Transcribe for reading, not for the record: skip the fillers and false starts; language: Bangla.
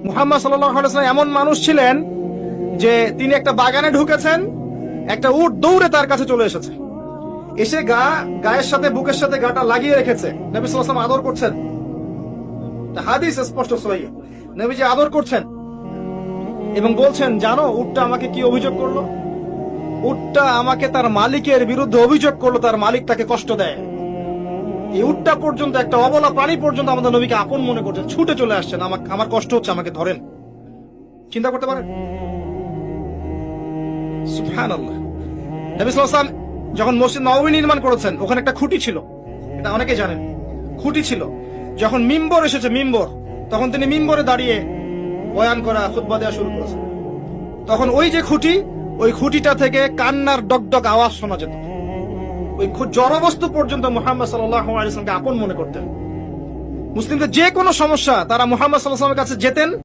মুহাম্মদ সাল্লাল্লাহু আলাইহি ওয়াসাল্লাম এমন মানুষ ছিলেন যে তিনি একটা বাগানে ঢুকেছেন, একটা উট দৌড়ে তার কাছে চলে এসেছে, এসে গায়ের সাথে বুকের সাথে গাটা লাগিয়ে রেখেছে। নবী সাল্লাল্লাহু আলাইহি ওয়াসাল্লাম আদর করছেন, হাদিস স্পষ্ট সহিহ, নবীজি আদর করছেন এবং বলছেন, জানো উটটা আমাকে কি অভিযোগ করলো? উটটা আমাকে তার মালিকের বিরুদ্ধে অভিযোগ করলো, তার মালিক তাকে কষ্ট দেয়। এই উটটা পর্যন্ত, একটা অবলা প্রাণী পর্যন্ত আমাদের নবীকে আপন মনে করছেন, ছুটে চলে আসছেন, আমার কষ্ট হচ্ছে, আমাকে ধরেন। চিন্তা করতে পারেন? সুবহানাল্লাহ। নবী সাল্লাল্লাহু আলাইহি ওয়াসাল্লাম যখন মসজিদ নববী নির্মাণ করেছেন, ওখানে একটা খুঁটি ছিল, এটা অনেকে জানেন, খুঁটি ছিল। যখন মিম্বর এসেছে, মিম্বর, তখন তিনি মিম্বরে দাঁড়িয়ে বয়ান করা, খুতবা দেওয়া শুরু করেছেন। তখন ওই যে খুঁটি, ওই খুঁটিটা থেকে কান্নার ডগডগ আওয়াজ শোনা যেত। ওই জড়বস্তু পর্যন্ত মুহাম্মদ সাল্লাল্লাহু আলাইহি ওয়াসাল্লামকে আপন মনে করতেন। মুসলিমদের যে কোনো সমস্যা তারা মুহাম্মদ সাল্লাল্লাহু আলাইহি ওয়াসাল্লামের কাছে যেতেন,